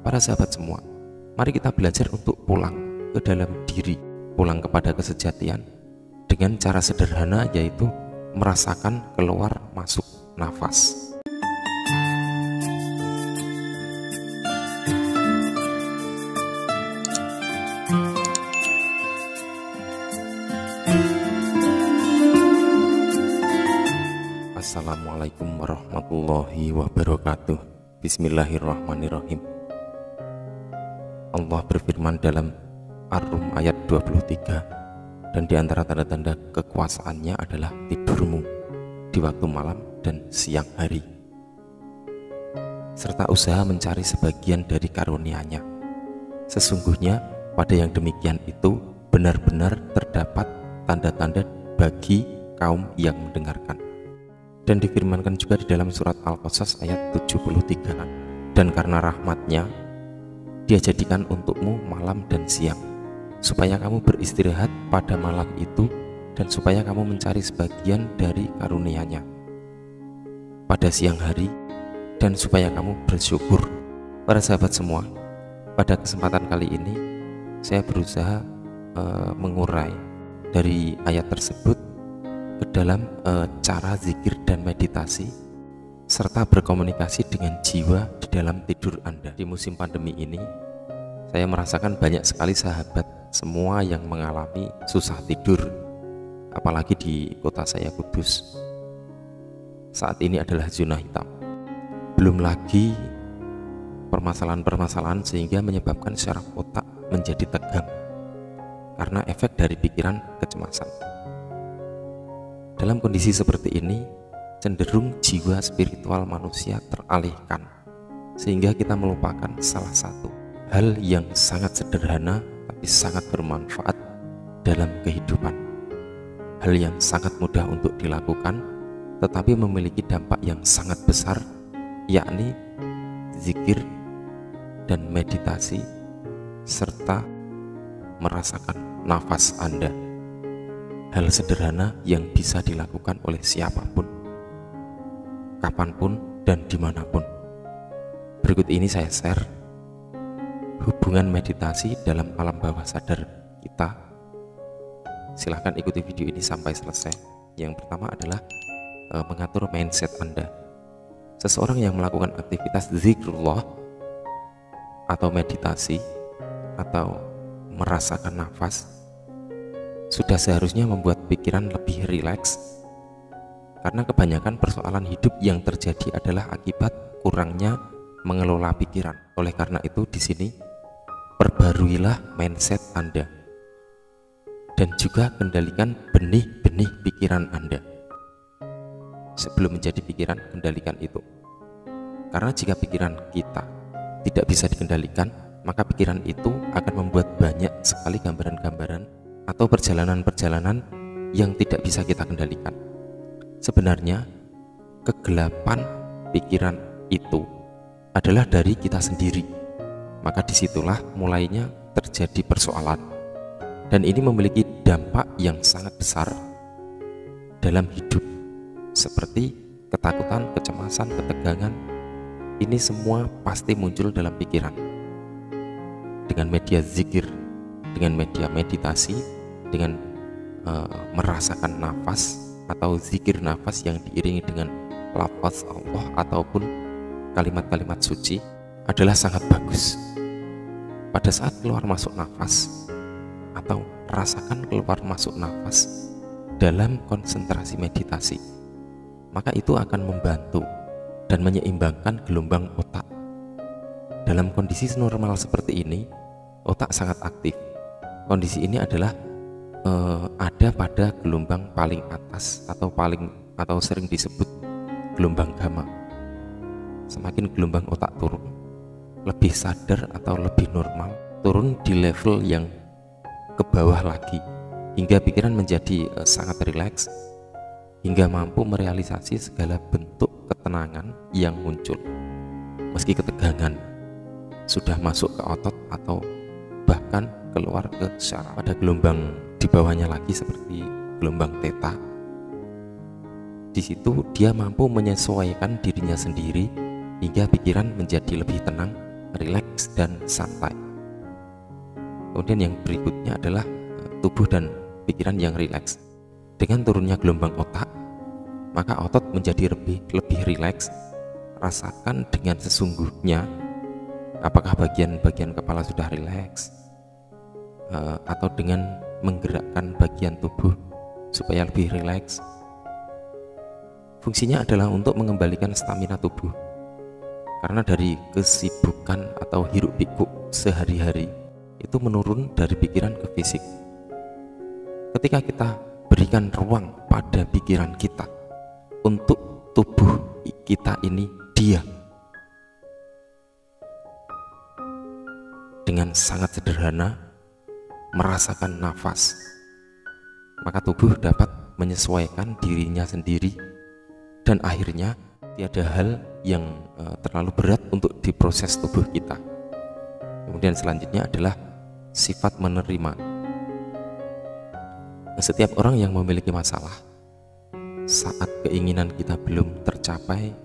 para sahabat semua, mari kita belajar untuk pulang ke dalam diri, pulang kepada kesejatian dengan cara sederhana, yaitu merasakan keluar masuk nafas. Assalamualaikum warahmatullahi wabarakatuh. Bismillahirrahmanirrahim. Allah berfirman dalam Ar-Rum ayat 23, dan di antara tanda-tanda kekuasaannya adalah tidurmu di waktu malam dan siang hari, serta usaha mencari sebagian dari karunia-Nya. Sesungguhnya pada yang demikian itu benar-benar terdapat tanda-tanda bagi kaum yang mendengarkan. Dan difirmankan juga di dalam surat Al-Qasas ayat 73, dan karena rahmat-Nya Dia jadikan untukmu malam dan siang, supaya kamu beristirahat pada malam itu, dan supaya kamu mencari sebagian dari karunia-Nya pada siang hari, dan supaya kamu bersyukur. Para sahabat semua, pada kesempatan kali ini saya berusaha mengurai dari ayat tersebut ke dalam cara zikir dan meditasi, serta berkomunikasi dengan jiwa di dalam tidur Anda. Di musim pandemi ini, saya merasakan banyak sekali sahabat semua yang mengalami susah tidur, apalagi di kota saya, Kudus. Saat ini adalah zona hitam. Belum lagi permasalahan-permasalahan sehingga menyebabkan syaraf otak menjadi tegang karena efek dari pikiran kecemasan. Dalam kondisi seperti ini, cenderung jiwa spiritual manusia teralihkan, sehingga kita melupakan salah satu hal yang sangat sederhana tapi sangat bermanfaat dalam kehidupan. Hal yang sangat mudah untuk dilakukan tetapi memiliki dampak yang sangat besar, yakni zikir dan meditasi serta merasakan nafas Anda. Hal sederhana yang bisa dilakukan oleh siapapun, kapanpun dan dimanapun. Berikut ini saya share hubungan meditasi dalam alam bawah sadar kita. Silahkan ikuti video ini sampai selesai. Yang pertama adalah mengatur mindset Anda. Seseorang yang melakukan aktivitas zikrullah atau meditasi atau merasakan nafas sudah seharusnya membuat pikiran lebih rileks, karena kebanyakan persoalan hidup yang terjadi adalah akibat kurangnya mengelola pikiran. Oleh karena itu, di sini perbaruilah mindset Anda dan juga kendalikan benih-benih pikiran Anda. Sebelum menjadi pikiran, kendalikan itu. Karena jika pikiran kita tidak bisa dikendalikan, maka pikiran itu akan membuat banyak sekali gambaran-gambaran atau perjalanan-perjalanan yang tidak bisa kita kendalikan. Sebenarnya kegelapan pikiran itu adalah dari kita sendiri. Maka disitulah mulainya terjadi persoalan, dan ini memiliki dampak yang sangat besar dalam hidup, seperti ketakutan, kecemasan, ketegangan. Ini semua pasti muncul dalam pikiran. Dengan media zikir, dengan media meditasi, dengan merasakan nafas atau zikir nafas yang diiringi dengan lafaz Allah ataupun kalimat-kalimat suci adalah sangat bagus. Pada saat keluar masuk nafas atau rasakan keluar masuk nafas dalam konsentrasi meditasi, maka itu akan membantu dan menyeimbangkan gelombang otak. Dalam kondisi normal seperti ini, otak sangat aktif. Kondisi ini adalah ada pada gelombang paling atas atau sering disebut gelombang gamma. Semakin gelombang otak turun, lebih sadar atau lebih normal, turun di level yang ke bawah lagi, hingga pikiran menjadi sangat rileks, hingga mampu merealisasi segala bentuk ketenangan yang muncul. Meski ketegangan sudah masuk ke otot atau bahkan keluar ke syaraf. Pada gelombang di bawahnya lagi seperti gelombang theta, di situ dia mampu menyesuaikan dirinya sendiri hingga pikiran menjadi lebih tenang, rileks dan santai. Kemudian yang berikutnya adalah tubuh dan pikiran yang rileks. Dengan turunnya gelombang otak, maka otot menjadi lebih rileks. Rasakan dengan sesungguhnya apakah bagian-bagian kepala sudah rileks, atau dengan menggerakkan bagian tubuh supaya lebih rileks. Fungsinya adalah untuk mengembalikan stamina tubuh, karena dari kesibukan atau hiruk pikuk sehari-hari itu menurun dari pikiran ke fisik. Ketika kita berikan ruang pada pikiran kita untuk tubuh kita ini diam dengan sangat sederhana merasakan nafas, maka tubuh dapat menyesuaikan dirinya sendiri dan akhirnya tiada hal yang terlalu berat untuk diproses tubuh kita. Kemudian selanjutnya adalah sifat menerima. Setiap orang yang memiliki masalah, saat keinginan kita belum tercapai,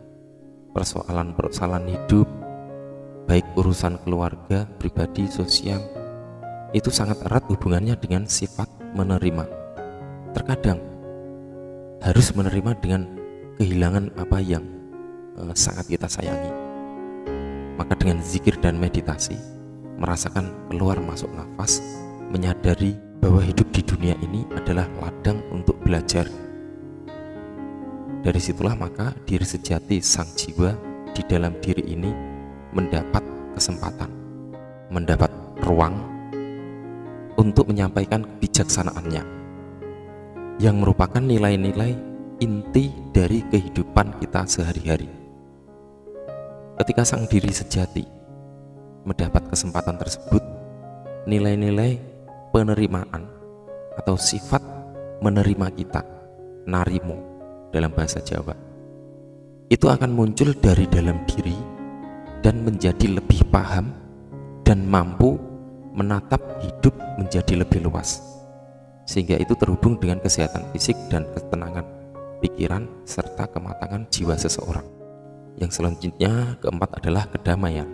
persoalan-persoalan hidup, baik urusan keluarga, pribadi, sosial, itu sangat erat hubungannya dengan sifat menerima. Terkadang harus menerima dengan kehilangan apa yang sangat kita sayangi. Maka dengan zikir dan meditasi, merasakan keluar masuk nafas, menyadari bahwa hidup di dunia ini adalah ladang untuk belajar. Dari situlah maka diri sejati sang jiwa di dalam diri ini mendapat kesempatan, mendapat ruang untuk menyampaikan kebijaksanaannya, yang merupakan nilai-nilai inti dari kehidupan kita sehari-hari. Ketika sang diri sejati mendapat kesempatan tersebut, nilai-nilai penerimaan atau sifat menerima kita, narimo dalam bahasa Jawa, itu akan muncul dari dalam diri dan menjadi lebih paham dan mampu menatap hidup menjadi lebih luas, sehingga itu terhubung dengan kesehatan fisik dan ketenangan pikiran serta kematangan jiwa seseorang. Yang selanjutnya, keempat adalah kedamaian.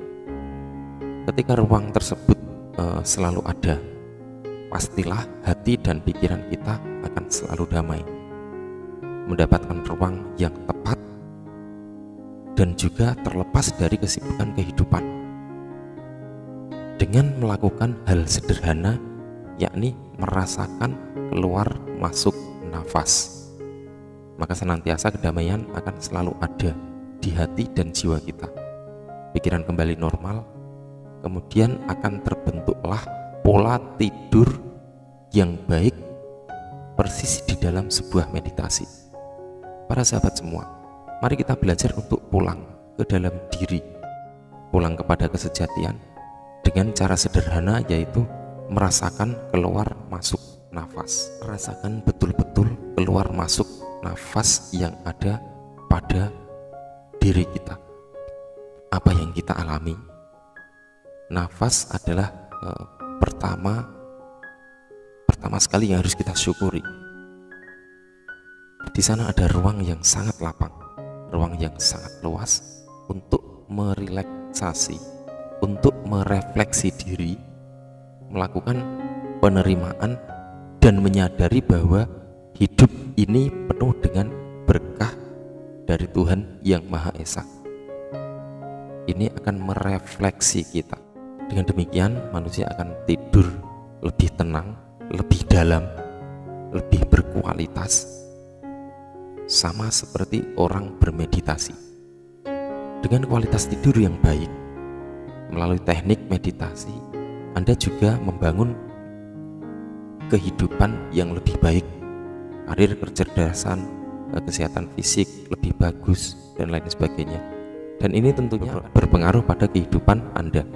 Ketika ruang tersebut selalu ada, pastilah hati dan pikiran kita akan selalu damai, mendapatkan ruang yang tepat dan juga terlepas dari kesibukan kehidupan. Dengan melakukan hal sederhana, yakni merasakan keluar masuk nafas, maka senantiasa kedamaian akan selalu ada di hati dan jiwa kita. Pikiran kembali normal, kemudian akan terbentuklah pola tidur yang baik persis di dalam sebuah meditasi. Para sahabat semua, mari kita belajar untuk pulang ke dalam diri, pulang kepada kesejatian dengan cara sederhana, yaitu merasakan keluar masuk nafas. Rasakan betul-betul keluar masuk nafas yang ada pada diri kita. Apa yang kita alami? Nafas adalah pertama sekali yang harus kita syukuri. Di sana ada ruang yang sangat lapang, ruang yang sangat luas untuk merelaksasi, untuk merefleksi diri, melakukan penerimaan dan menyadari bahwa hidup ini penuh dengan berkah dari Tuhan yang Maha Esa. Ini akan merefleksi kita. Dengan demikian manusia akan tidur lebih tenang, lebih dalam, lebih berkualitas, sama seperti orang bermeditasi. Dengan kualitas tidur yang baik, melalui teknik meditasi, Anda juga membangun kehidupan yang lebih baik, karir, kecerdasan, kesehatan fisik lebih bagus, dan lain sebagainya. Dan ini tentunya berpengaruh pada kehidupan Anda,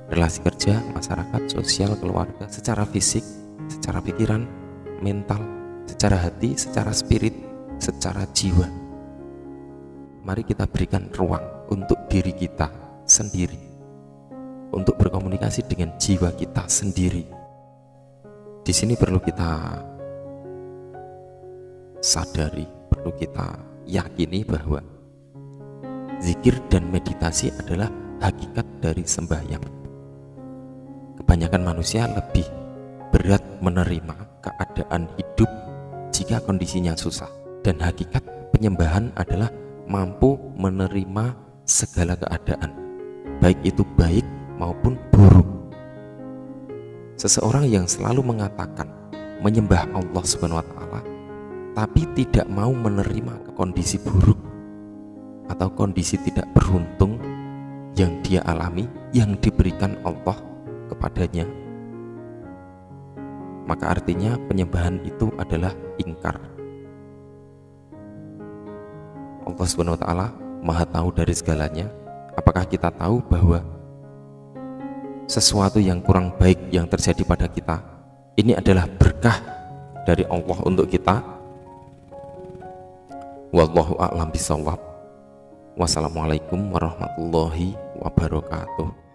relasi kerja, masyarakat, sosial, keluarga, secara fisik, secara pikiran, mental, secara hati, secara spirit, secara jiwa. Mari kita berikan ruang untuk diri kita sendiri, untuk berkomunikasi dengan jiwa kita sendiri. Di sini perlu kita sadari, perlu kita yakini bahwa zikir dan meditasi adalah hakikat dari sembahyang. Kebanyakan manusia lebih berat menerima keadaan hidup jika kondisinya susah, dan hakikat penyembahan adalah mampu menerima segala keadaan, baik itu baik maupun buruk. Seseorang yang selalu mengatakan menyembah Allah Subhanahu wa Ta'ala, tapi tidak mau menerima kondisi buruk atau kondisi tidak beruntung yang dia alami, yang diberikan Allah kepadanya, maka artinya penyembahan itu adalah ingkar. Allah Subhanahu wa Ta'ala Maha tahu dari segalanya. Apakah kita tahu bahwa sesuatu yang kurang baik yang terjadi pada kita ini adalah berkah dari Allah untuk kita? Wallahu a'lam bishawab. Wassalamualaikum warahmatullahi wabarakatuh.